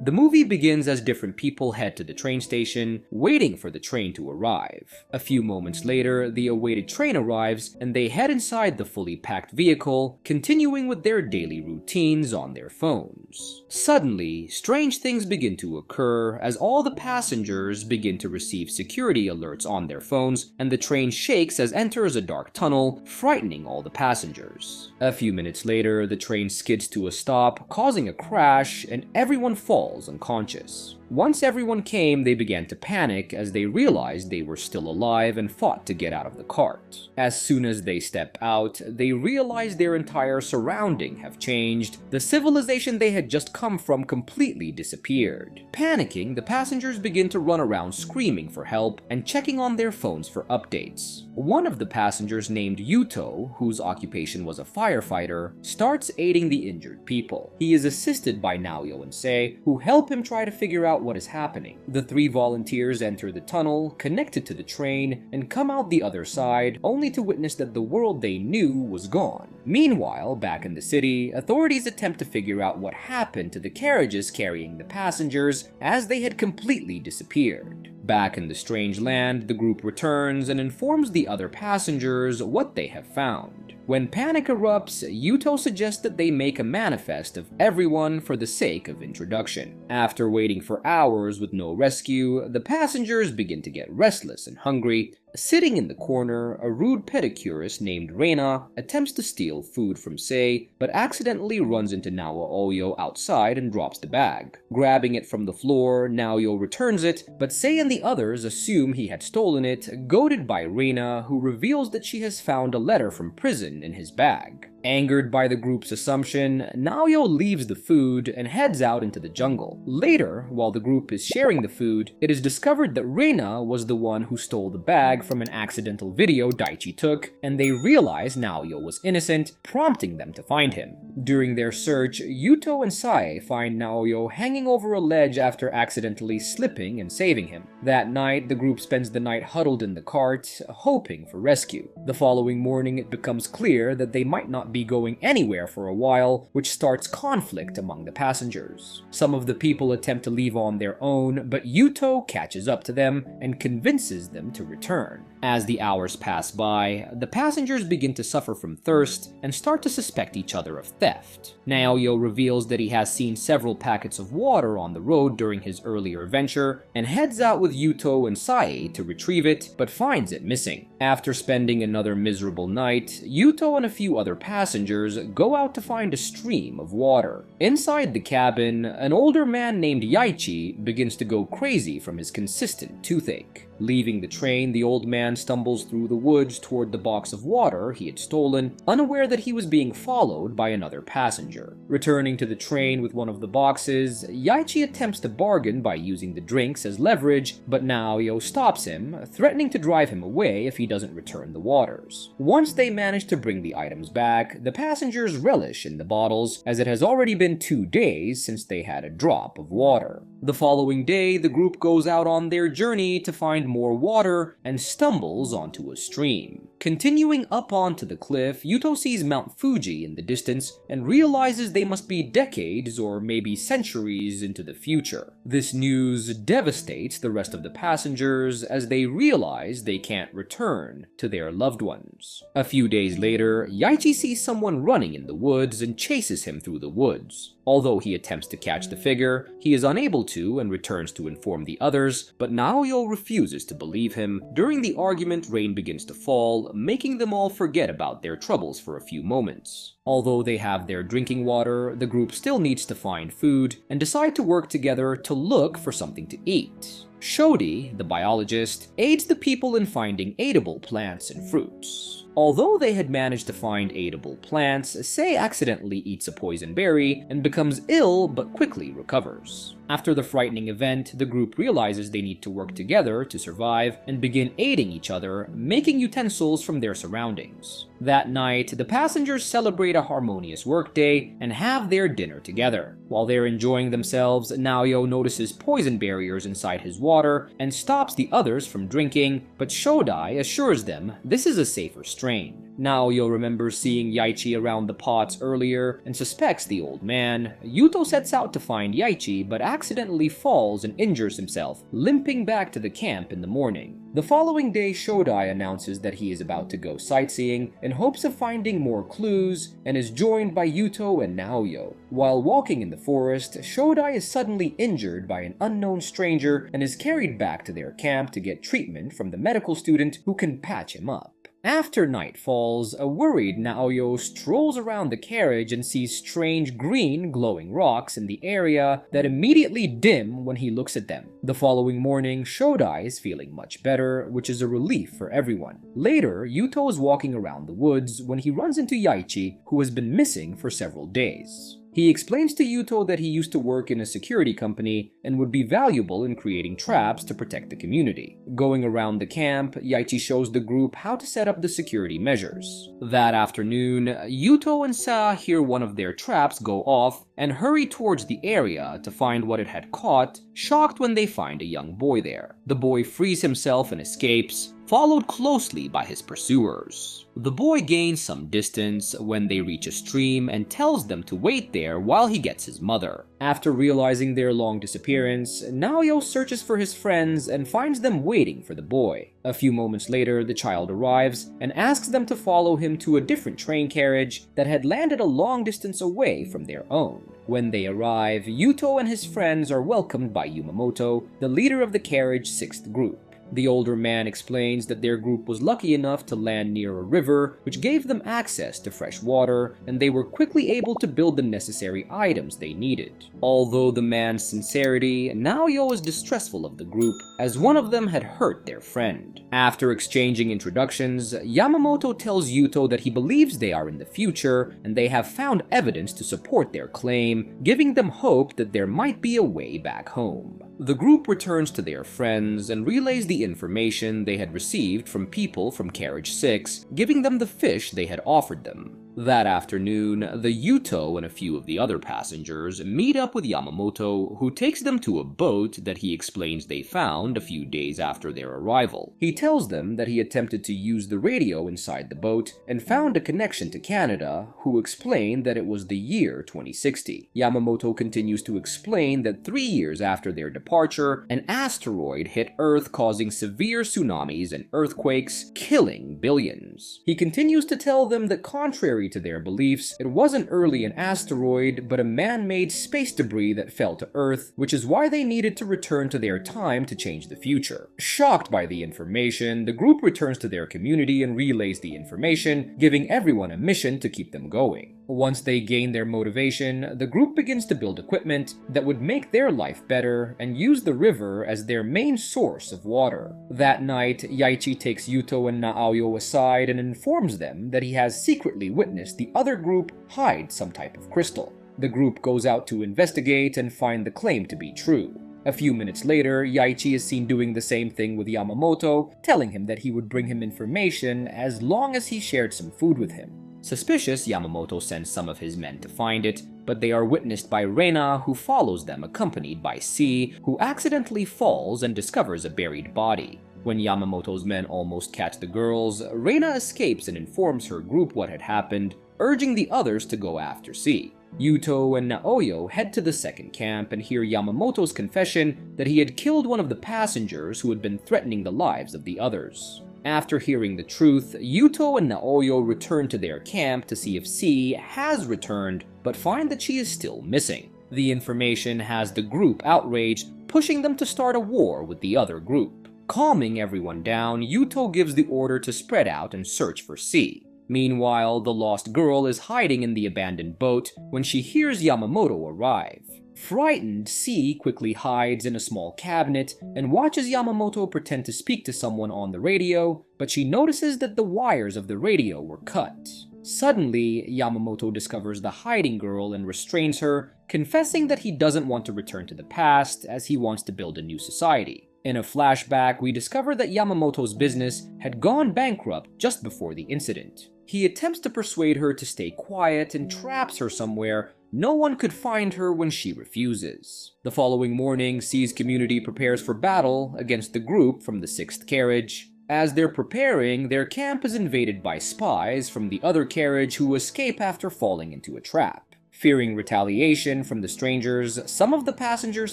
The movie begins as different people head to the train station, waiting for the train to arrive. A few moments later, the awaited train arrives, and they head inside the fully packed vehicle, continuing with their daily routines on their phones. Suddenly, strange things begin to occur as all the passengers begin to receive security alerts on their phones, and the train shakes as enters a dark tunnel, frightening all the passengers. A few minutes later, the train skids to a stop, causing a crash, and everyone falls unconscious. Once everyone came, they began to panic as they realized they were still alive and fought to get out of the cart. As soon as they step out, they realize their entire surrounding have changed. The civilization they had just come from completely disappeared. Panicking, the passengers begin to run around screaming for help and checking on their phones for updates. One of the passengers, named Yuto, whose occupation was a firefighter, starts aiding the injured people. He is assisted by Naoyo and Sei, who help him try to figure out what is happening. The three volunteers enter the tunnel, connected to the train, and come out the other side, only to witness that the world they knew was gone. Meanwhile, back in the city, authorities attempt to figure out what happened to the carriages carrying the passengers, as they had completely disappeared. Back in the strange land, the group returns and informs the other passengers what they have found. When panic erupts, Yuto suggests that they make a manifest of everyone for the sake of introduction. After waiting for hours with no rescue, the passengers begin to get restless and hungry. Sitting in the corner, a rude pedicurist named Reina attempts to steal food from Sei, but accidentally runs into Naoyo outside and drops the bag. Grabbing it from the floor, Naoyo returns it, but Sei and the others assume he had stolen it, goaded by Reina, who reveals that she has found a letter from prison in his bag. Angered by the group's assumption, Naoyo leaves the food and heads out into the jungle. Later, while the group is sharing the food, it is discovered that Reina was the one who stole the bag from an accidental video Daichi took, and they realize Naoyo was innocent, prompting them to find him. During their search, Yuto and Sae find Naoyo hanging over a ledge after accidentally slipping and saving him. That night, the group spends the night huddled in the cart, hoping for rescue. The following morning, it becomes clear that they might not be going anywhere for a while, which starts conflict among the passengers. Some of the people attempt to leave on their own, but Yuto catches up to them and convinces them to return. As the hours pass by, the passengers begin to suffer from thirst and start to suspect each other of theft. Naoyo reveals that he has seen several packets of water on the road during his earlier venture and heads out with Yuto and Sae to retrieve it, but finds it missing. After spending another miserable night, Yuto and a few other passengers go out to find a stream of water. Inside the cabin, an older man named Yaichi begins to go crazy from his consistent toothache. Leaving the train, the old man stumbles through the woods toward the box of water he had stolen, unaware that he was being followed by another passenger. Returning to the train with one of the boxes, Yaichi attempts to bargain by using the drinks as leverage, but Naoyo stops him, threatening to drive him away if he doesn't return the waters. Once they manage to bring the items back, the passengers relish in the bottles, as it has already been 2 days since they had a drop of water. The following day, the group goes out on their journey to find more water and stumbles onto a stream. Continuing up onto the cliff, Yuto sees Mount Fuji in the distance and realizes they must be decades or maybe centuries into the future. This news devastates the rest of the passengers as they realize they can't return to their loved ones. A few days later, Yaichi sees someone running in the woods and chases him through the woods. Although he attempts to catch the figure, he is unable to and returns to inform the others, but Naoyo refuses to believe him. During the argument, rain begins to fall, making them all forget about their troubles for a few moments. Although they have their drinking water, the group still needs to find food and decide to work together to look for something to eat. Shodi, the biologist, aids the people in finding edible plants and fruits. Although they had managed to find edible plants, Sei accidentally eats a poison berry and becomes ill but quickly recovers. After the frightening event, the group realizes they need to work together to survive and begin aiding each other, making utensils from their surroundings. That night, the passengers celebrate a harmonious workday and have their dinner together. While they're enjoying themselves, Naoyo notices poison barriers inside his water and stops the others from drinking, but Shodai assures them this is a safer stream. train. Naoyo remembers seeing Yaichi around the pots earlier and suspects the old man. Yuto sets out to find Yaichi but accidentally falls and injures himself, limping back to the camp in the morning. The following day, Shodai announces that he is about to go sightseeing in hopes of finding more clues and is joined by Yuto and Naoyo. While walking in the forest, Shodai is suddenly injured by an unknown stranger and is carried back to their camp to get treatment from the medical student who can patch him up. After night falls, a worried Naoyo strolls around the carriage and sees strange green glowing rocks in the area that immediately dim when he looks at them. The following morning, Shodai is feeling much better, which is a relief for everyone. Later, Yuto is walking around the woods when he runs into Yaichi, who has been missing for several days. He explains to Yuto that he used to work in a security company and would be valuable in creating traps to protect the community. Going around the camp, Yaichi shows the group how to set up the security measures. That afternoon, Yuto and Sa hear one of their traps go off and hurry towards the area to find what it had caught, shocked when they find a young boy there. The boy frees himself and escapes, followed closely by his pursuers. The boy gains some distance when they reach a stream and tells them to wait there while he gets his mother. After realizing their long disappearance, Naoyo searches for his friends and finds them waiting for the boy. A few moments later, the child arrives and asks them to follow him to a different train carriage that had landed a long distance away from their own. When they arrive, Yuto and his friends are welcomed by Yumamoto, the leader of the carriage's sixth group. The older man explains that their group was lucky enough to land near a river, which gave them access to fresh water, and they were quickly able to build the necessary items they needed. Although the man's sincerity, Naoyo is distrustful of the group, as one of them had hurt their friend. After exchanging introductions, Yamamoto tells Yuto that he believes they are in the future, and they have found evidence to support their claim, giving them hope that there might be a way back home. The group returns to their friends and relays the information they had received from people from Carriage 6, giving them the fish they had offered them. That afternoon, the Yuto and a few of the other passengers meet up with Yamamoto, who takes them to a boat that he explains they found a few days after their arrival. He tells them that he attempted to use the radio inside the boat and found a connection to Canada, who explained that it was the year 2060. Yamamoto continues to explain that 3 years after their departure, an asteroid hit Earth, causing severe tsunamis and earthquakes, killing billions. He continues to tell them that contrary to their beliefs, it wasn't early an asteroid, but a man-made space debris that fell to Earth, which is why they needed to return to their time to change the future. Shocked by the information, the group returns to their community and relays the information, giving everyone a mission to keep them going. Once they gain their motivation, the group begins to build equipment that would make their life better and use the river as their main source of water. That night, Yaichi takes Yuto and Naoyo aside and informs them that he has secretly witnessed the other group hide some type of crystal. The group goes out to investigate and find the claim to be true. A few minutes later, Yaichi is seen doing the same thing with Yamamoto, telling him that he would bring him information as long as he shared some food with him. Suspicious, Yamamoto sends some of his men to find it, but they are witnessed by Reina, who follows them accompanied by C, who accidentally falls and discovers a buried body. When Yamamoto's men almost catch the girls, Reina escapes and informs her group what had happened, urging the others to go after C. Yuto and Naoyo head to the second camp and hear Yamamoto's confession that he had killed one of the passengers who had been threatening the lives of the others. After hearing the truth, Yuto and Naoyo return to their camp to see if C has returned, but find that she is still missing. The information has the group outraged, pushing them to start a war with the other group. Calming everyone down, Yuto gives the order to spread out and search for C. Meanwhile, the lost girl is hiding in the abandoned boat when she hears Yamamoto arrive. Frightened, C quickly hides in a small cabinet and watches Yamamoto pretend to speak to someone on the radio, but she notices that the wires of the radio were cut. Suddenly, Yamamoto discovers the hiding girl and restrains her, confessing that he doesn't want to return to the past as he wants to build a new society. In a flashback, we discover that Yamamoto's business had gone bankrupt just before the incident. He attempts to persuade her to stay quiet and traps her somewhere. No one could find her when she refuses. The following morning, C's community prepares for battle against the group from the 6th carriage. As they're preparing, their camp is invaded by spies from the other carriage who escape after falling into a trap. Fearing retaliation from the strangers, some of the passengers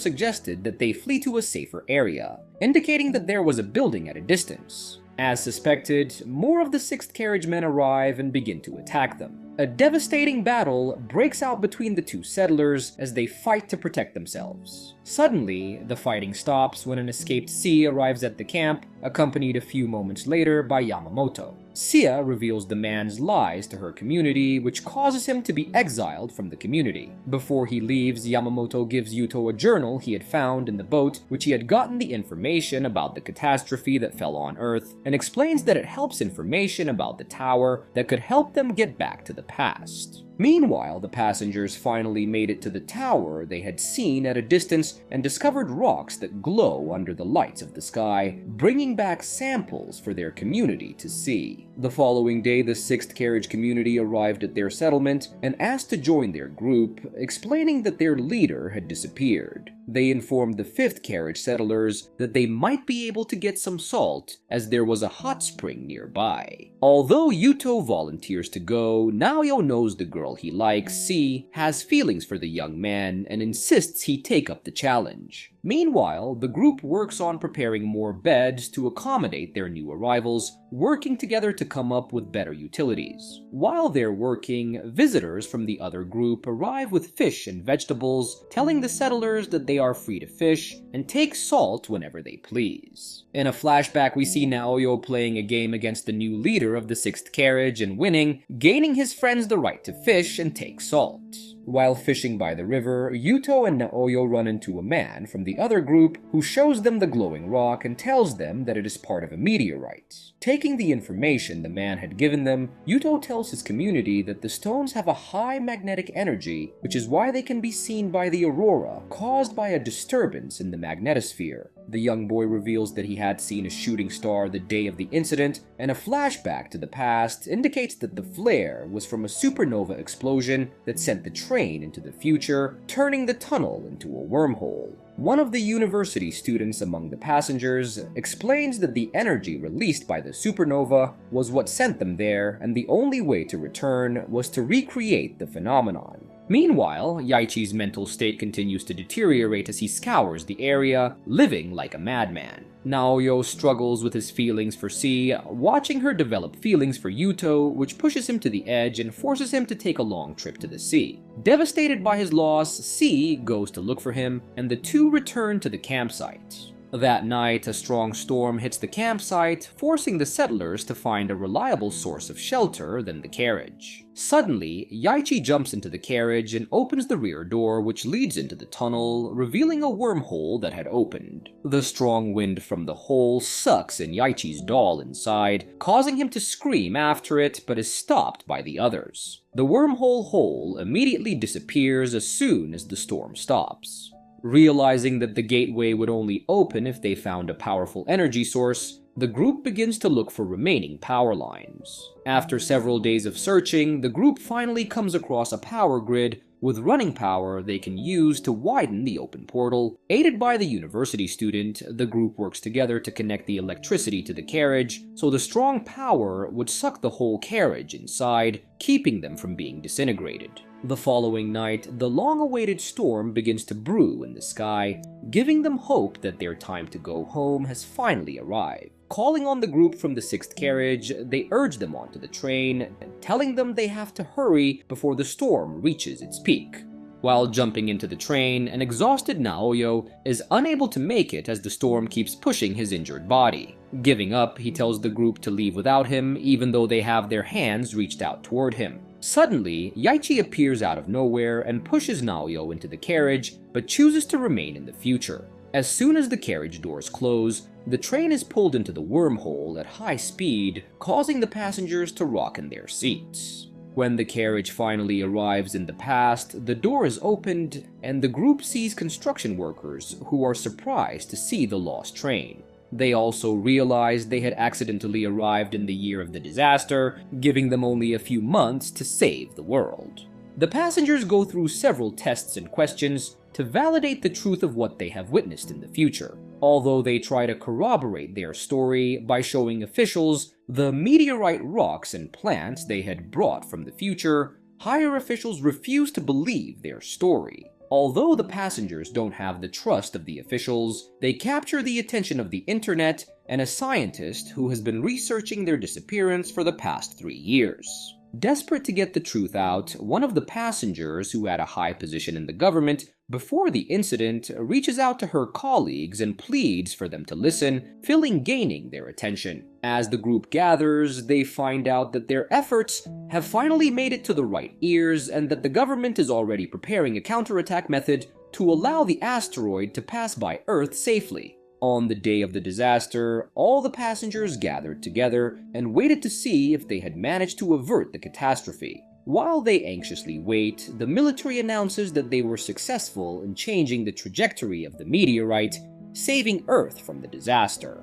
suggested that they flee to a safer area, indicating that there was a building at a distance. As suspected, more of the 6th carriage men arrive and begin to attack them. A devastating battle breaks out between the two settlers as they fight to protect themselves. Suddenly, the fighting stops when an escaped C arrives at the camp, accompanied a few moments later by Yamamoto. Sia reveals the man's lies to her community, which causes him to be exiled from the community. Before he leaves, Yamamoto gives Yuto a journal he had found in the boat, which he had gotten the information about the catastrophe that fell on Earth, and explains that it helps information about the tower that could help them get back to the past. Meanwhile, the passengers finally made it to the tower they had seen at a distance and discovered rocks that glow under the lights of the sky, bringing back samples for their community to see. The following day, the 6th carriage community arrived at their settlement and asked to join their group, explaining that their leader had disappeared. They informed the 5th carriage settlers that they might be able to get some salt, as there was a hot spring nearby. Although Yuto volunteers to go, Naoyo knows the girl he likes, C, has feelings for the young man and insists he take up the challenge. Meanwhile, the group works on preparing more beds to accommodate their new arrivals, working together to come up with better utilities. While they're working, visitors from the other group arrive with fish and vegetables, telling the settlers that they are free to fish and take salt whenever they please. In a flashback, we see Naoyo playing a game against the new leader of the 6th carriage and winning, gaining his friends the right to fish and take salt. While fishing by the river, Yuto and Naoyo run into a man from the other group who shows them the glowing rock and tells them that it is part of a meteorite. Taking the information the man had given them, Yuto tells his community that the stones have a high magnetic energy, which is why they can be seen by the aurora caused by a disturbance in the magnetosphere. The young boy reveals that he had seen a shooting star the day of the incident, and a flashback to the past indicates that the flare was from a supernova explosion that sent the train into the future, turning the tunnel into a wormhole. One of the university students among the passengers explains that the energy released by the supernova was what sent them there, and the only way to return was to recreate the phenomenon. Meanwhile, Yaichi's mental state continues to deteriorate as he scours the area, living like a madman. Naoyo struggles with his feelings for C, watching her develop feelings for Yuto, which pushes him to the edge and forces him to take a long trip to the sea. Devastated by his loss, C goes to look for him, and the two return to the campsite. That night, a strong storm hits the campsite, forcing the settlers to find a reliable source of shelter than the carriage. Suddenly, Yaichi jumps into the carriage and opens the rear door, which leads into the tunnel, revealing a wormhole that had opened. The strong wind from the hole sucks in Yaichi's doll inside, causing him to scream after it, but is stopped by the others. The wormhole hole immediately disappears as soon as the storm stops. Realizing that the gateway would only open if they found a powerful energy source, the group begins to look for remaining power lines. After several days of searching, the group finally comes across a power grid with running power they can use to widen the open portal. Aided by the university student, the group works together to connect the electricity to the carriage, so the strong power would suck the whole carriage inside, keeping them from being disintegrated. The following night, the long-awaited storm begins to brew in the sky, giving them hope that their time to go home has finally arrived. Calling on the group from the 6th carriage, they urge them onto the train, telling them they have to hurry before the storm reaches its peak. While jumping into the train, an exhausted Naoyo is unable to make it as the storm keeps pushing his injured body. Giving up, he tells the group to leave without him, even though they have their hands reached out toward him. Suddenly, Yaichi appears out of nowhere and pushes Naoyo into the carriage, but chooses to remain in the future. As soon as the carriage doors close, the train is pulled into the wormhole at high speed, causing the passengers to rock in their seats. When the carriage finally arrives in the past, the door is opened, and the group sees construction workers who are surprised to see the lost train. They also realized they had accidentally arrived in the year of the disaster, giving them only a few months to save the world. The passengers go through several tests and questions to validate the truth of what they have witnessed in the future. Although they try to corroborate their story by showing officials the meteorite rocks and plants they had brought from the future, higher officials refuse to believe their story. Although the passengers don't have the trust of the officials, they capture the attention of the internet and a scientist who has been researching their disappearance for the past 3 years. Desperate to get the truth out, one of the passengers who had a high position in the government before the incident reaches out to her colleagues and pleads for them to listen, gaining their attention. As the group gathers, they find out that their efforts have finally made it to the right ears and that the government is already preparing a counterattack method to allow the asteroid to pass by Earth safely. On the day of the disaster, all the passengers gathered together and waited to see if they had managed to avert the catastrophe. While they anxiously wait, the military announces that they were successful in changing the trajectory of the meteorite, saving Earth from the disaster.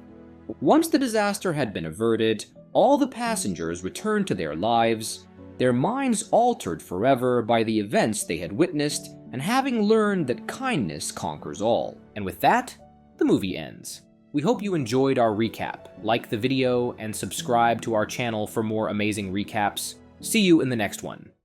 Once the disaster had been averted, all the passengers returned to their lives, their minds altered forever by the events they had witnessed and having learned that kindness conquers all. And with that, the movie ends. We hope you enjoyed our recap. Like the video and subscribe to our channel for more amazing recaps. See you in the next one.